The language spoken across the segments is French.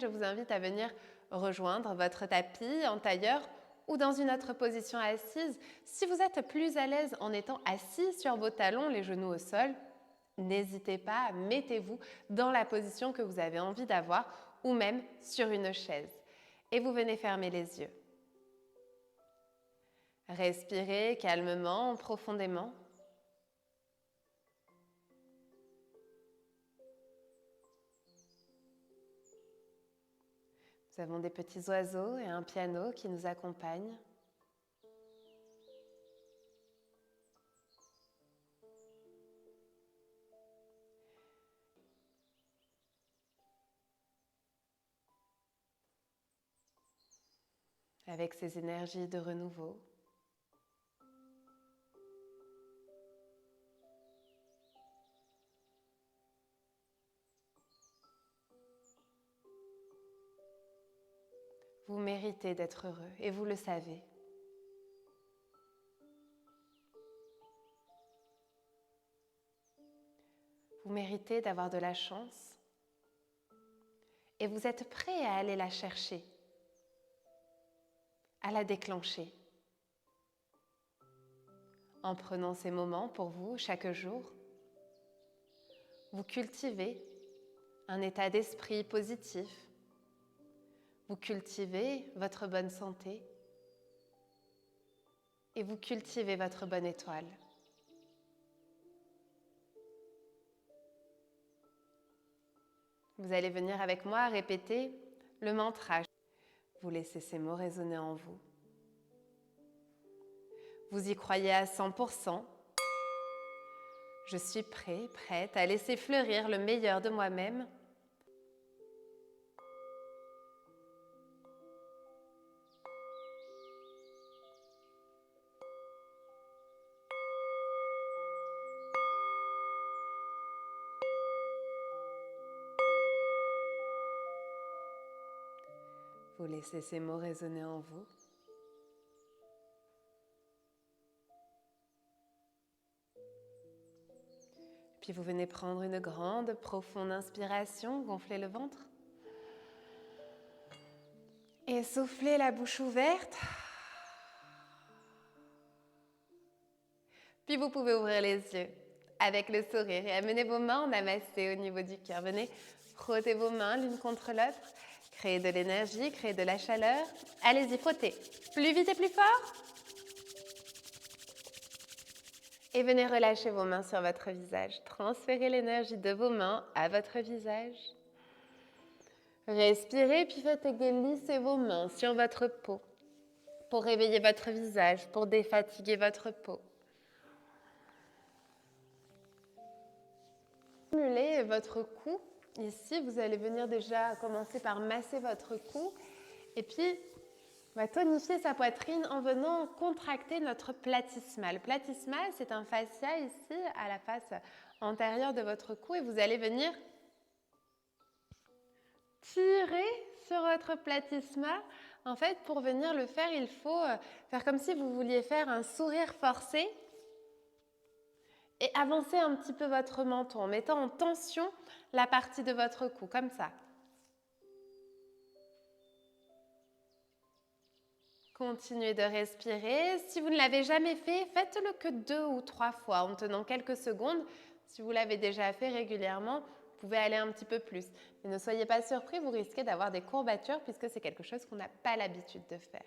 je vous invite à venir rejoindre votre tapis en tailleur ou dans une autre position assise. Si vous êtes plus à l'aise en étant assis sur vos talons, les genoux au sol, n'hésitez pas, mettez-vous dans la position que vous avez envie d'avoir ou même sur une chaise. Et vous venez fermer les yeux. Respirez calmement, profondément. Nous avons des petits oiseaux et un piano qui nous accompagnent. Avec ces énergies de renouveau. Vous méritez d'être heureux et vous le savez. Vous méritez d'avoir de la chance et vous êtes prêt à aller la chercher, à la déclencher. En prenant ces moments pour vous chaque jour, vous cultivez un état d'esprit positif, vous cultivez votre bonne santé et vous cultivez votre bonne étoile. Vous allez venir avec moi répéter le mantra. Vous laissez ces mots résonner en vous. Vous y croyez à 100%. Je suis prêt, prête à laisser fleurir le meilleur de moi-même. Vous laissez ces mots résonner en vous. Puis vous venez prendre une grande, profonde inspiration, gonfler le ventre. Et souffler la bouche ouverte. Puis vous pouvez ouvrir les yeux avec le sourire et amener vos mains en namasté au niveau du cœur. Venez frotter vos mains l'une contre l'autre. Créez de l'énergie, créez de la chaleur. Allez-y, frottez. Plus vite et plus fort. Et venez relâcher vos mains sur votre visage. Transférez l'énergie de vos mains à votre visage. Respirez, puis faites glisser vos mains sur votre peau pour réveiller votre visage, pour défatiguer votre peau. Stimulez votre cou. Ici, vous allez venir déjà commencer par masser votre cou et puis on va tonifier sa poitrine en venant contracter notre platysma. Le platysma, c'est un fascia ici à la face antérieure de votre cou et vous allez venir tirer sur votre platysma. En fait, pour venir le faire, il faut faire comme si vous vouliez faire un sourire forcé et avancer un petit peu votre menton en mettant en tension la partie de votre cou, comme ça. Continuez de respirer. Si vous ne l'avez jamais fait, faites-le que 2 ou 3 fois en tenant quelques secondes. Si vous l'avez déjà fait régulièrement, vous pouvez aller un petit peu plus. Mais ne soyez pas surpris, vous risquez d'avoir des courbatures puisque c'est quelque chose qu'on n'a pas l'habitude de faire.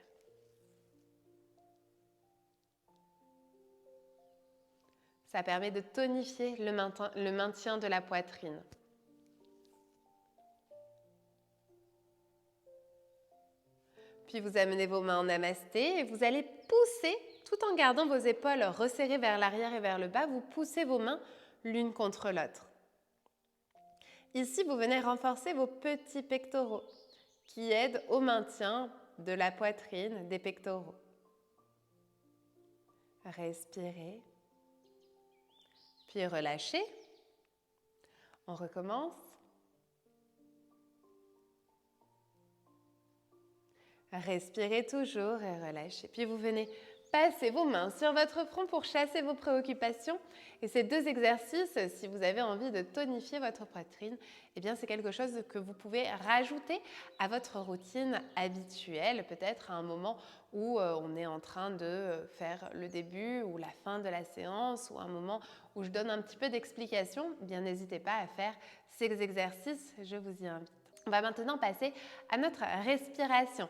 Ça permet de tonifier le maintien de la poitrine. Puis vous amenez vos mains en namasté et vous allez pousser, tout en gardant vos épaules resserrées vers l'arrière et vers le bas, vous poussez vos mains l'une contre l'autre. Ici, vous venez renforcer vos petits pectoraux qui aident au maintien de la poitrine, des pectoraux. Respirez. Puis relâchez. On recommence. Respirez toujours et relâchez. Puis vous venez Passez vos mains sur votre front pour chasser vos préoccupations. Et ces 2 exercices, si vous avez envie de tonifier votre poitrine, eh bien c'est quelque chose que vous pouvez rajouter à votre routine habituelle, peut-être à un moment où on est en train de faire le début ou la fin de la séance, ou un moment où je donne un petit peu d'explication. Eh bien n'hésitez pas à faire ces exercices, je vous y invite. On va maintenant passer à notre respiration.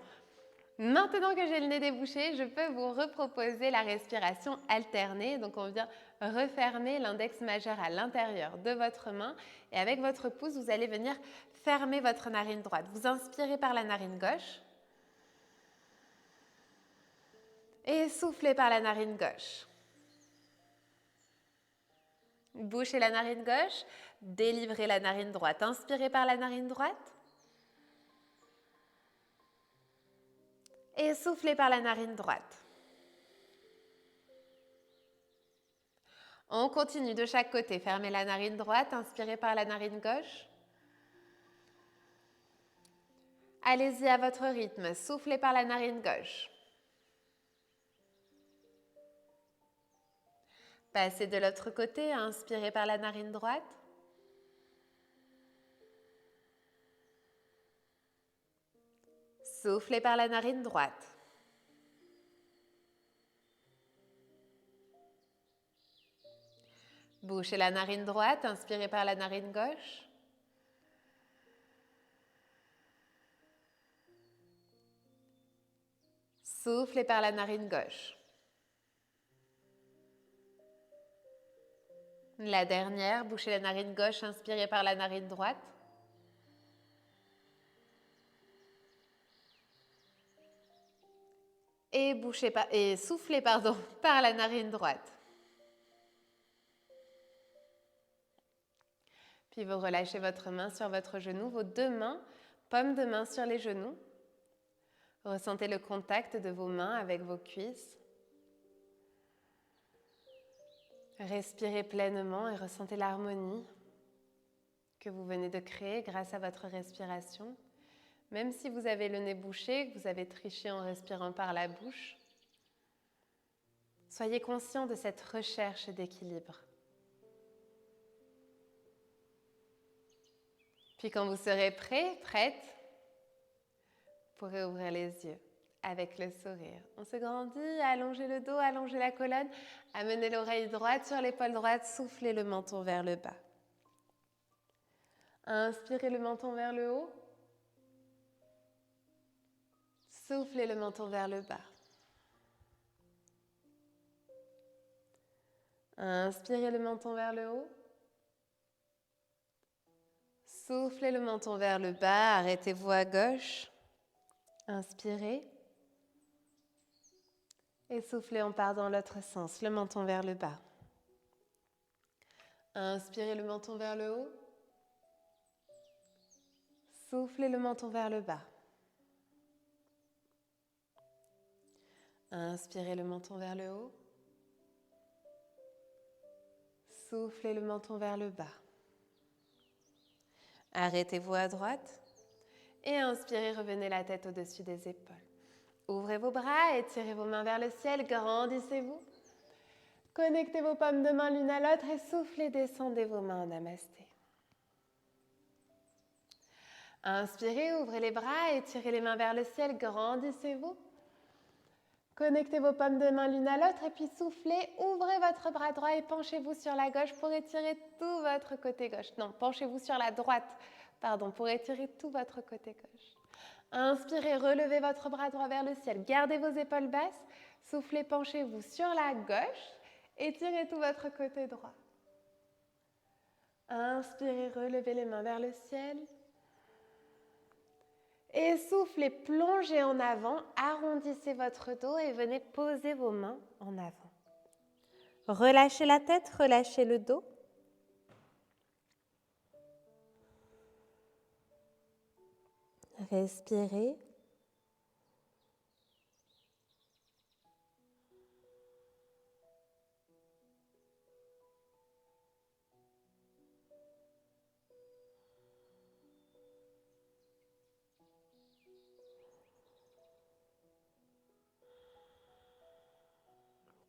Maintenant que j'ai le nez débouché, je peux vous reproposer la respiration alternée. Donc on vient refermer l'index majeur à l'intérieur de votre main et avec votre pouce, vous allez venir fermer votre narine droite. Vous inspirez par la narine gauche et soufflez par la narine gauche. Bouchez la narine gauche, délivrez la narine droite. Inspirez par la narine droite et soufflez par la narine droite. On continue de chaque côté. Fermez la narine droite, inspirez par la narine gauche. Allez-y à votre rythme, soufflez par la narine gauche. Passez de l'autre côté, inspirez par la narine droite. Soufflez par la narine droite. Bouchez la narine droite, inspirez par la narine gauche. Soufflez par la narine gauche. La dernière, bouchez la narine gauche, inspirez par la narine droite. Et soufflez par la narine droite. Puis vous relâchez votre main sur votre genou, vos 2 mains, paume de main sur les genoux. Ressentez le contact de vos mains avec vos cuisses. Respirez pleinement et ressentez l'harmonie que vous venez de créer grâce à votre respiration. Même si vous avez le nez bouché, que vous avez triché en respirant par la bouche, soyez conscient de cette recherche d'équilibre. Puis quand vous serez prêt, prête, vous pourrez ouvrir les yeux avec le sourire. On se grandit, allongez le dos, allongez la colonne, amenez l'oreille droite sur l'épaule droite, soufflez le menton vers le bas. Inspirez le menton vers le haut. Soufflez le menton vers le bas. Inspirez le menton vers le haut. Soufflez le menton vers le bas, arrêtez-vous à gauche. Inspirez. Et soufflez, on part dans l'autre sens, le menton vers le bas. Inspirez le menton vers le haut. Soufflez le menton vers le bas. Inspirez le menton vers le haut. Soufflez le menton vers le bas. Arrêtez-vous à droite. Et inspirez, revenez la tête au-dessus des épaules. Ouvrez vos bras, étirez vos mains vers le ciel, grandissez-vous. Connectez vos paumes de main l'une à l'autre et soufflez, descendez vos mains en namasté. Inspirez, ouvrez les bras, étirez les mains vers le ciel, grandissez-vous. Connectez vos paumes de main l'une à l'autre et puis soufflez, ouvrez votre bras droit et penchez-vous sur la gauche pour étirer tout votre côté gauche. Non, penchez-vous sur la droite, pour étirer tout votre côté gauche. Inspirez, relevez votre bras droit vers le ciel, gardez vos épaules basses, soufflez, penchez-vous sur la gauche, étirez tout votre côté droit. Inspirez, relevez les mains vers le ciel. Et soufflez, plongez en avant, arrondissez votre dos et venez poser vos mains en avant. Relâchez la tête, relâchez le dos. Respirez.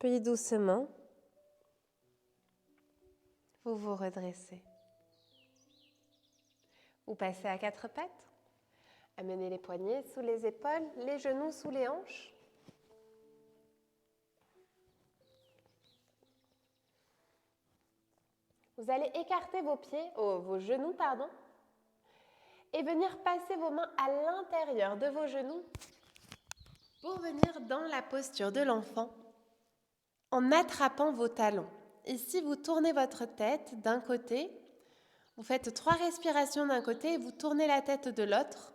Puis doucement, vous vous redressez. Vous passez à quatre pattes. Amenez les poignets sous les épaules, les genoux sous les hanches. Vous allez écarter vos genoux, et venir passer vos mains à l'intérieur de vos genoux pour venir dans la posture de l'enfant en attrapant vos talons. Ici, vous tournez votre tête d'un côté, vous faites 3 respirations d'un côté et vous tournez la tête de l'autre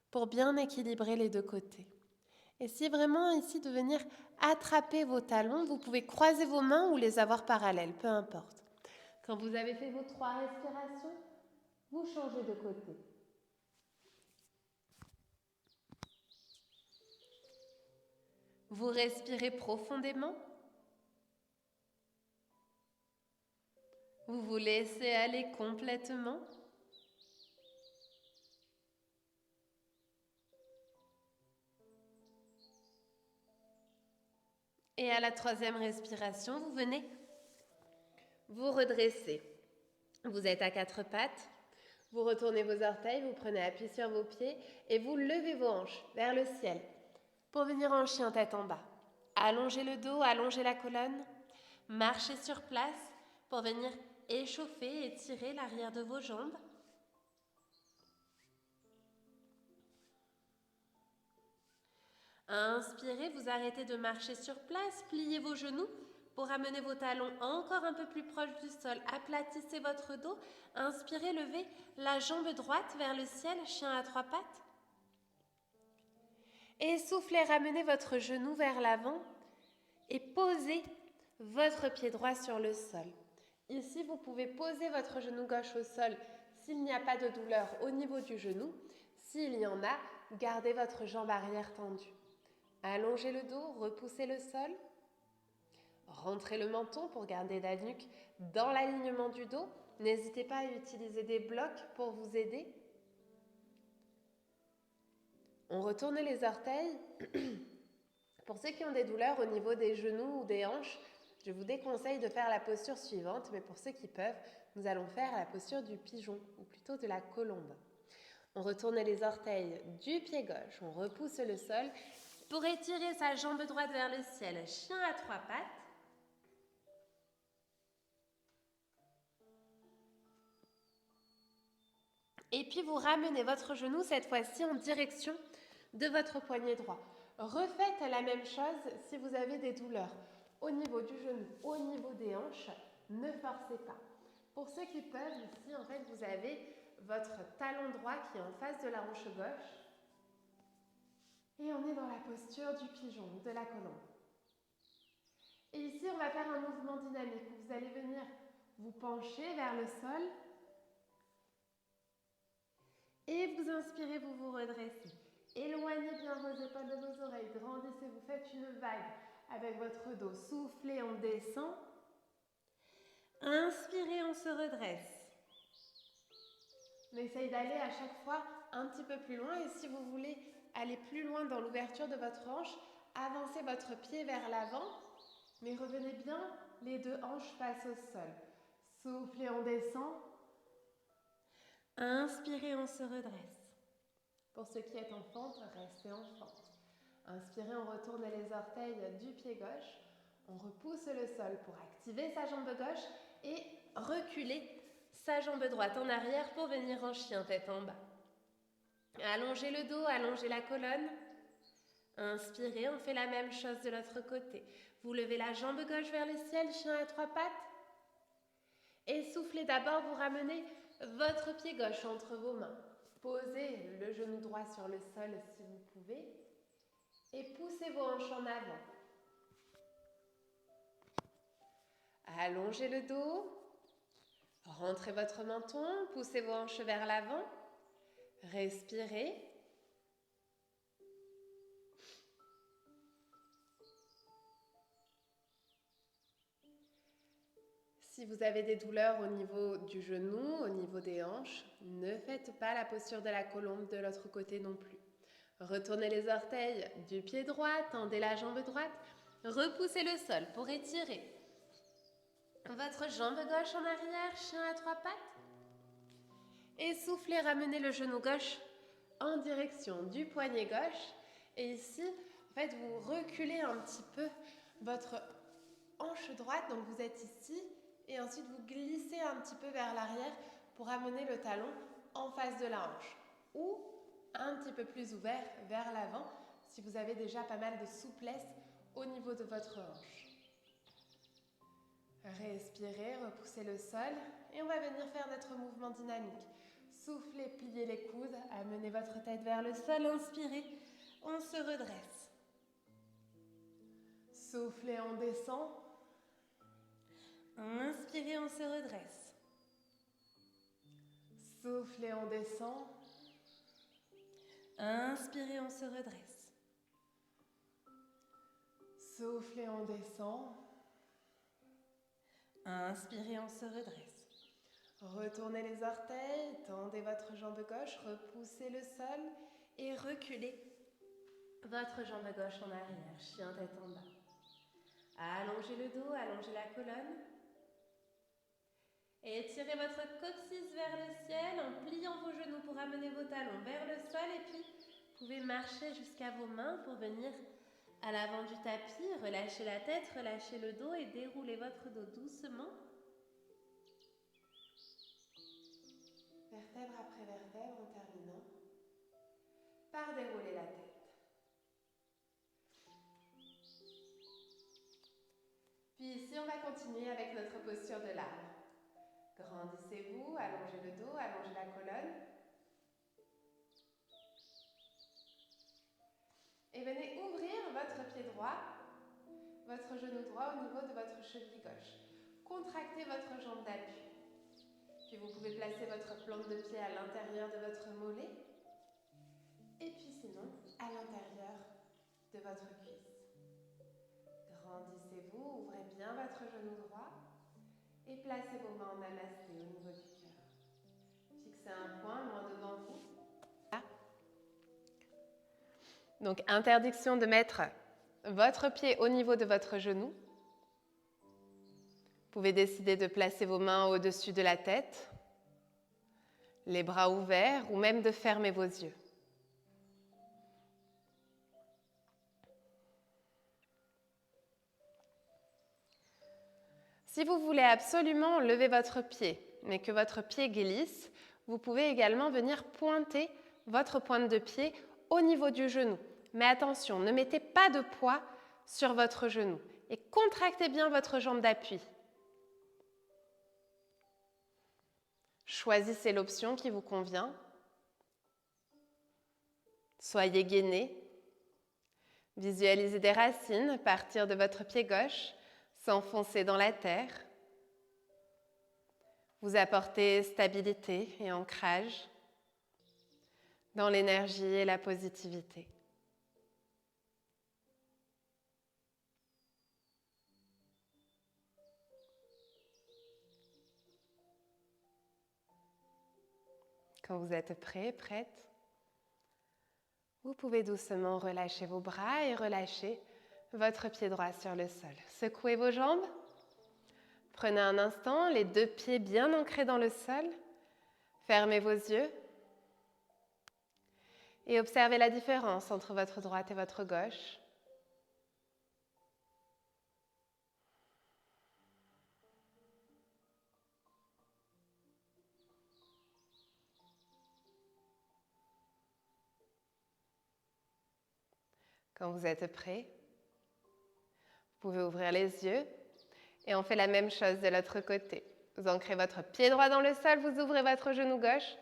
pour bien équilibrer les deux côtés. Essayez vraiment ici de venir attraper vos talons. Vous pouvez croiser vos mains ou les avoir parallèles, peu importe. Quand vous avez fait vos 3 respirations, vous changez de côté. Vous respirez profondément. Vous vous laissez aller complètement. Et à la 3e respiration, vous venez vous redresser. Vous êtes à 4 pattes. Vous retournez vos orteils, vous prenez appui sur vos pieds et vous levez vos hanches vers le ciel pour venir en chien tête en bas. Allongez le dos, allongez la colonne. Marchez sur place pour venir échauffer et étirer l'arrière de vos jambes. Inspirez, vous arrêtez de marcher sur place, pliez vos genoux pour amener vos talons encore un peu plus proches du sol. Aplatissez votre dos. Inspirez, levez la jambe droite vers le ciel, chien à 3 pattes. Et soufflez, ramenez votre genou vers l'avant et posez votre pied droit sur le sol. Ici, vous pouvez poser votre genou gauche au sol s'il n'y a pas de douleur au niveau du genou. S'il y en a, gardez votre jambe arrière tendue. Allongez le dos, repoussez le sol. Rentrez le menton pour garder la nuque dans l'alignement du dos. N'hésitez pas à utiliser des blocs pour vous aider. On retourne les orteils. Pour ceux qui ont des douleurs au niveau des genoux ou des hanches, je vous déconseille de faire la posture suivante, mais pour ceux qui peuvent, nous allons faire la posture du pigeon, ou plutôt de la colombe. On retourne les orteils du pied gauche, on repousse le sol pour étirer sa jambe droite vers le ciel, chien à 3 pattes. Et puis vous ramenez votre genou cette fois-ci en direction de votre poignet droit. Refaites la même chose si vous avez des douleurs au niveau du genou, au niveau des hanches. Ne forcez pas. Pour ceux qui peuvent, ici en fait vous avez votre talon droit qui est en face de la hanche gauche. Et on est dans la posture du pigeon, de la colombe. Et ici on va faire un mouvement dynamique. Vous allez venir vous pencher vers le sol. Et vous inspirez, vous vous redressez. Éloignez bien vos épaules de vos oreilles. Grandissez, vous faites une vague avec votre dos. Soufflez, on descend. Inspirez, on se redresse. On essaye d'aller à chaque fois un petit peu plus loin. Et si vous voulez aller plus loin dans l'ouverture de votre hanche, avancez votre pied vers l'avant. Mais revenez bien les deux hanches face au sol. Soufflez, on descend. Inspirez, on se redresse. Pour ceux qui êtes en fente, restez en fente. Inspirez, on retourne les orteils du pied gauche. On repousse le sol pour activer sa jambe gauche et reculer sa jambe droite en arrière pour venir en chien tête en bas. Allongez le dos, allongez la colonne. Inspirez, on fait la même chose de l'autre côté. Vous levez la jambe gauche vers le ciel, chien à 3 pattes. Et soufflez d'abord, vous ramenez votre pied gauche entre vos mains. Posez le genou droit sur le sol si vous pouvez. Et poussez vos hanches en avant. Allongez le dos. Rentrez votre menton. Poussez vos hanches vers l'avant. Respirez. Si vous avez des douleurs au niveau du genou, au niveau des hanches, ne faites pas la posture de la colombe de l'autre côté non plus. Retournez les orteils du pied droit, tendez la jambe droite. Repoussez le sol pour étirer votre jambe gauche en arrière, chien à trois pattes. Et soufflez, ramenez le genou gauche en direction du poignet gauche. Et ici, en fait, vous reculez un petit peu votre hanche droite. Donc, vous êtes ici. Et ensuite, vous glissez un petit peu vers l'arrière pour amener le talon en face de la hanche. Ou un petit peu plus ouvert vers l'avant si vous avez déjà pas mal de souplesse au niveau de votre hanche. Respirez, repoussez le sol et on va venir faire notre mouvement dynamique. Soufflez, pliez les coudes, amenez votre tête vers le sol, inspirez, on se redresse. Soufflez, on descend. Inspirez, on se redresse. Soufflez, on descend. Inspirez, on se redresse. Soufflez, on descend. Inspirez, on se redresse. Retournez les orteils, tendez votre jambe gauche, repoussez le sol et reculez votre jambe gauche en arrière, chien tête en bas. Allongez le dos, allongez la colonne. Et étirez votre coccyx vers le ciel en pliant vos genoux pour amener vos talons vers le sol. Et puis, vous pouvez marcher jusqu'à vos mains pour venir à l'avant du tapis. Relâchez la tête, relâchez le dos et déroulez votre dos doucement. Vertèbre après vertèbre en terminant par dérouler la tête. Puis ici, on va continuer avec notre posture de l'arbre. Grandissez-vous, allongez le dos, allongez la colonne. Et venez ouvrir votre pied droit, votre genou droit au niveau de votre cheville gauche. Contractez votre jambe d'appui. Puis vous pouvez placer votre plante de pied à l'intérieur de votre mollet. Et puis sinon, à l'intérieur de votre cuisse. Grandissez-vous, ouvrez bien votre genou droit. Et placez vos mains en namasté au niveau du cœur. Fixez un point loin devant vous. Donc, interdiction de mettre votre pied au niveau de votre genou. Vous pouvez décider de placer vos mains au-dessus de la tête, les bras ouverts ou même de fermer vos yeux. Si vous voulez absolument lever votre pied, mais que votre pied glisse, vous pouvez également venir pointer votre pointe de pied au niveau du genou. Mais attention, ne mettez pas de poids sur votre genou et contractez bien votre jambe d'appui. Choisissez l'option qui vous convient. Soyez gainé. Visualisez des racines partir de votre pied gauche, s'enfoncer dans la terre. Vous apportez stabilité et ancrage dans l'énergie et la positivité. Quand vous êtes prêt, prête, vous pouvez doucement relâcher vos bras et relâcher votre pied droit sur le sol. Secouez vos jambes. Prenez un instant, les deux pieds bien ancrés dans le sol. Fermez vos yeux. Et observez la différence entre votre droite et votre gauche. Quand vous êtes prêt, vous pouvez ouvrir les yeux et on fait la même chose de l'autre côté. Vous ancrez votre pied droit dans le sol, vous ouvrez votre genou gauche,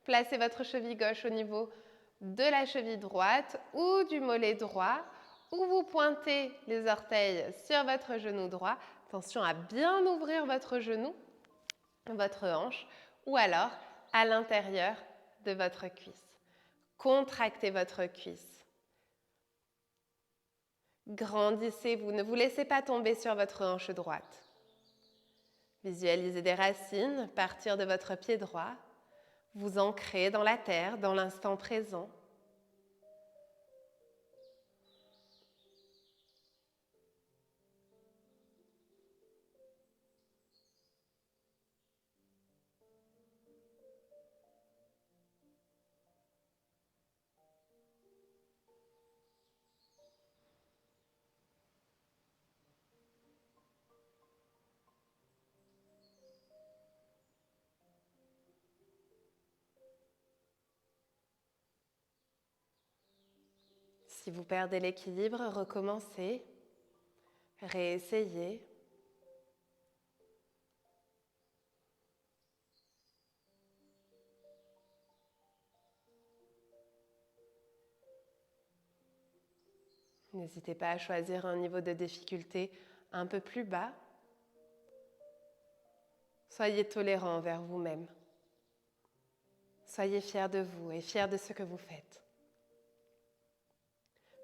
placez votre cheville gauche au niveau de la cheville droite ou du mollet droit, ou vous pointez les orteils sur votre genou droit. Attention à bien ouvrir votre genou, votre hanche, ou alors à l'intérieur de votre cuisse. Contractez votre cuisse. Grandissez-vous, ne vous laissez pas tomber sur votre hanche droite. Visualisez des racines partir de votre pied droit, vous ancrez dans la terre, dans l'instant présent. Si vous perdez l'équilibre, recommencez, réessayez. N'hésitez pas à choisir un niveau de difficulté un peu plus bas. Soyez tolérant envers vous-même. Soyez fiers de vous et fiers de ce que vous faites.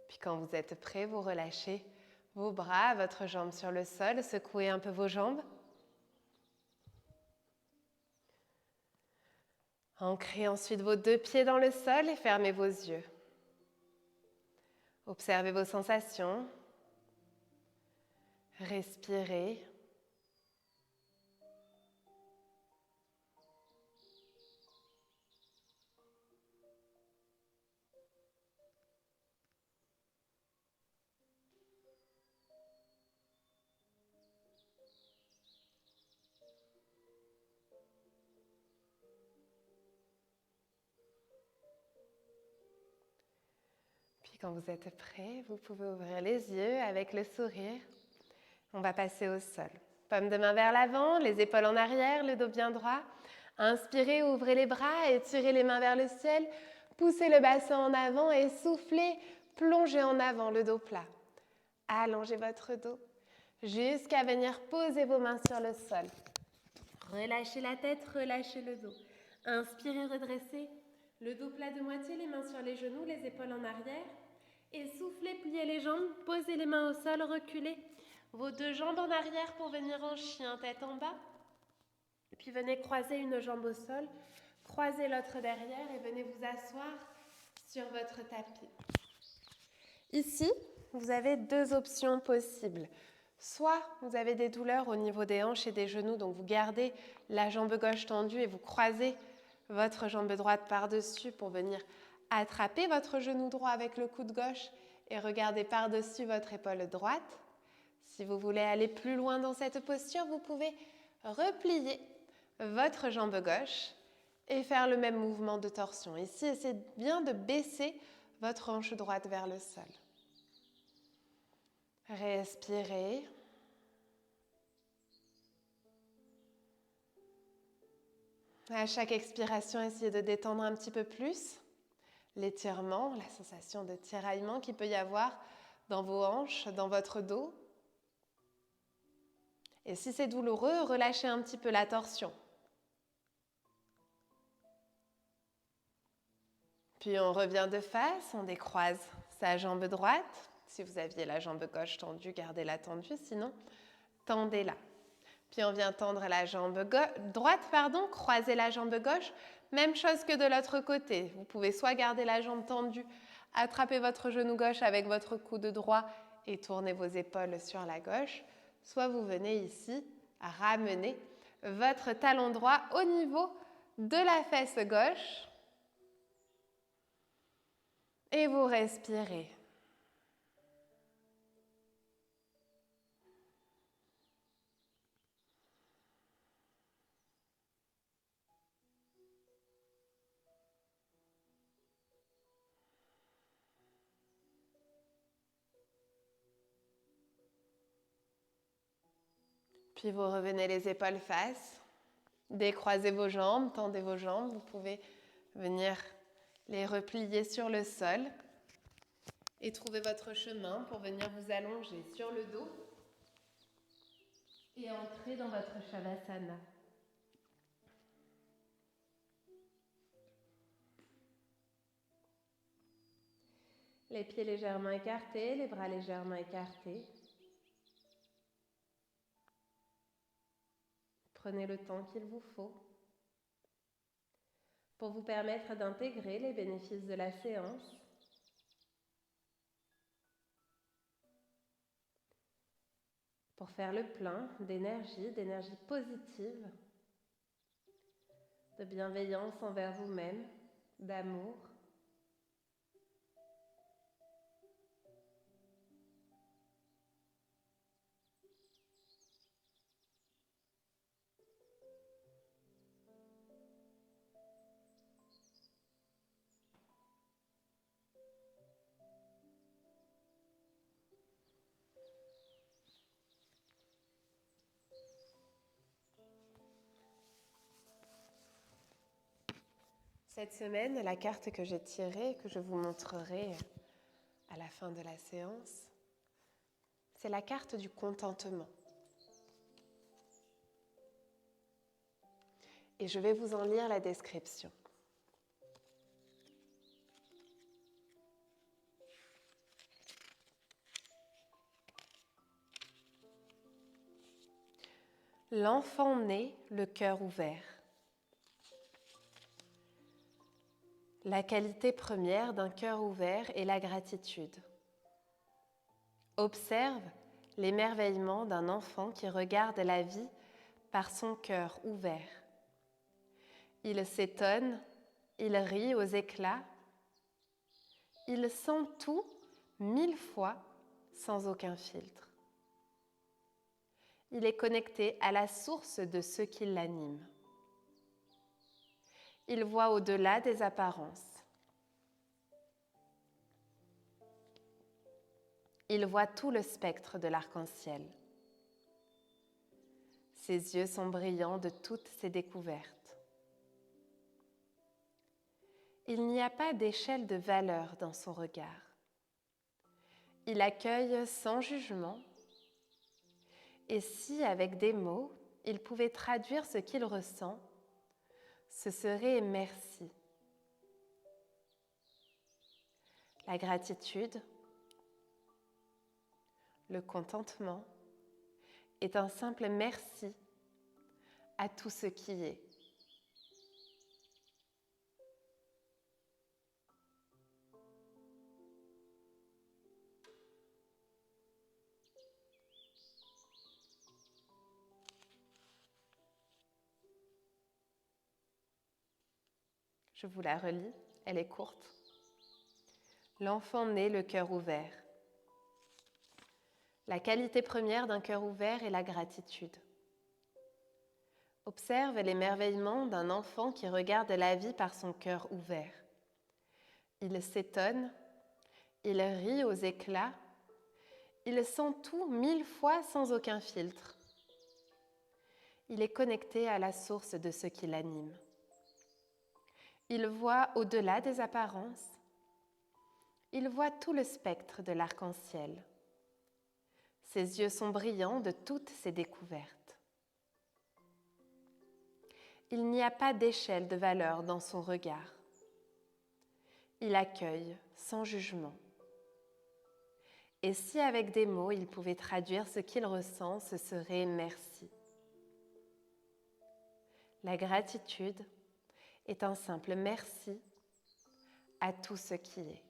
Puis quand vous êtes prêt, vous relâchez vos bras, votre jambe sur le sol, secouez un peu vos jambes. Ancrez ensuite vos 2 pieds dans le sol et fermez vos yeux. Observez vos sensations. Respirez. Puis quand vous êtes prêt, vous pouvez ouvrir les yeux avec le sourire. On va passer au sol. Paume de main vers l'avant, les épaules en arrière, le dos bien droit. Inspirez, ouvrez les bras, étirez les mains vers le ciel. Poussez le bassin en avant et soufflez, plongez en avant le dos plat. Allongez votre dos jusqu'à venir poser vos mains sur le sol. Relâchez la tête, relâchez le dos. Inspirez, redressez. Le dos plat de moitié, les mains sur les genoux, les épaules en arrière. Et soufflez, pliez les jambes, posez les mains au sol, reculez. Vos 2 jambes en arrière pour venir en chien, tête en bas. Et puis venez croiser une jambe au sol, croisez l'autre derrière et venez vous asseoir sur votre tapis. Ici, vous avez 2 options possibles. Soit vous avez des douleurs au niveau des hanches et des genoux, donc vous gardez la jambe gauche tendue et vous croisez votre jambe droite par-dessus pour venir attraper votre genou droit avec le coude gauche et regarder par-dessus votre épaule droite. Si vous voulez aller plus loin dans cette posture, vous pouvez replier votre jambe gauche et faire le même mouvement de torsion. Ici, essayez bien de baisser votre hanche droite vers le sol. Respirez. À chaque expiration, essayez de détendre un petit peu plus l'étirement, la sensation de tiraillement qu'il peut y avoir dans vos hanches, dans votre dos. Et si c'est douloureux, relâchez un petit peu la torsion. Puis on revient de face, on décroise sa jambe droite. Si vous aviez la jambe gauche tendue, gardez-la tendue, sinon tendez-la. Puis on vient tendre la jambe droite, croiser la jambe gauche. Même chose que de l'autre côté. Vous pouvez soit garder la jambe tendue, attraper votre genou gauche avec votre coude droit et tourner vos épaules sur la gauche. Soit vous venez ici à ramener votre talon droit au niveau de la fesse gauche. Et vous respirez. Puis vous revenez les épaules face, décroisez vos jambes, tendez vos jambes. Vous pouvez venir les replier sur le sol et trouver votre chemin pour venir vous allonger sur le dos et entrer dans votre Shavasana. Les pieds légèrement écartés, les bras légèrement écartés. Prenez le temps qu'il vous faut pour vous permettre d'intégrer les bénéfices de la séance. Pour faire le plein d'énergie positive, de bienveillance envers vous-même, d'amour. Cette semaine, la carte que j'ai tirée, que je vous montrerai à la fin de la séance, c'est la carte du contentement. Et je vais vous en lire la description. L'enfant né, le cœur ouvert. La qualité première d'un cœur ouvert est la gratitude. Observe l'émerveillement d'un enfant qui regarde la vie par son cœur ouvert. Il s'étonne, il rit aux éclats, il sent tout 1000 fois sans aucun filtre. Il est connecté à la source de ce qui l'anime. Il voit au-delà des apparences. Il voit tout le spectre de l'arc-en-ciel. Ses yeux sont brillants de toutes ses découvertes. Il n'y a pas d'échelle de valeur dans son regard. Il accueille sans jugement. Et si, avec des mots, il pouvait traduire ce qu'il ressent, ce serait merci. La gratitude, le contentement, est un simple merci à tout ce qui est. Je vous la relis, elle est courte. L'enfant né, le cœur ouvert. La qualité première d'un cœur ouvert est la gratitude. Observe l'émerveillement d'un enfant qui regarde la vie par son cœur ouvert. Il s'étonne, il rit aux éclats, il sent tout 1000 fois sans aucun filtre. Il est connecté à la source de ce qui l'anime. Il voit au-delà des apparences. Il voit tout le spectre de l'arc-en-ciel. Ses yeux sont brillants de toutes ses découvertes. Il n'y a pas d'échelle de valeur dans son regard. Il accueille sans jugement. Et si avec des mots il pouvait traduire ce qu'il ressent, ce serait merci. La gratitude est un simple merci à tout ce qui est.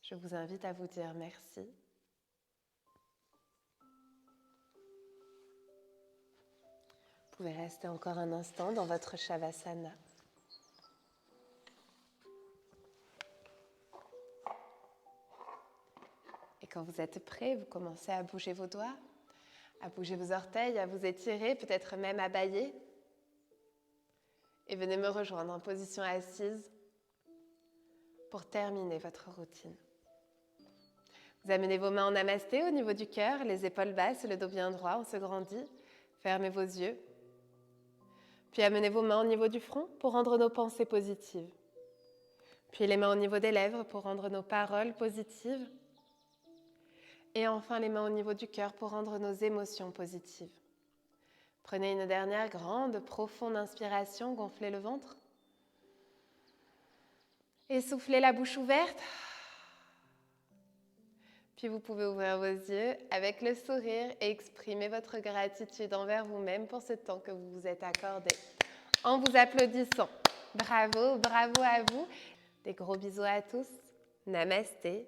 Je vous invite à vous dire merci. Vous pouvez rester encore un instant dans votre Shavasana. Et quand vous êtes prêt, vous commencez à bouger vos doigts, à bouger vos orteils, à vous étirer, peut-être même à bâiller. Et venez me rejoindre en position assise pour terminer votre routine. Vous amenez vos mains en namasté au niveau du cœur, les épaules basses, le dos bien droit, on se grandit. Fermez vos yeux. Puis amenez vos mains au niveau du front pour rendre nos pensées positives. Puis les mains au niveau des lèvres pour rendre nos paroles positives. Et enfin les mains au niveau du cœur pour rendre nos émotions positives. Prenez une dernière grande, profonde inspiration, gonflez le ventre. Et soufflez la bouche ouverte. Puis vous pouvez ouvrir vos yeux avec le sourire et exprimer votre gratitude envers vous-même pour ce temps que vous vous êtes accordé en vous applaudissant. Bravo, bravo à vous. Des gros bisous à tous. Namasté.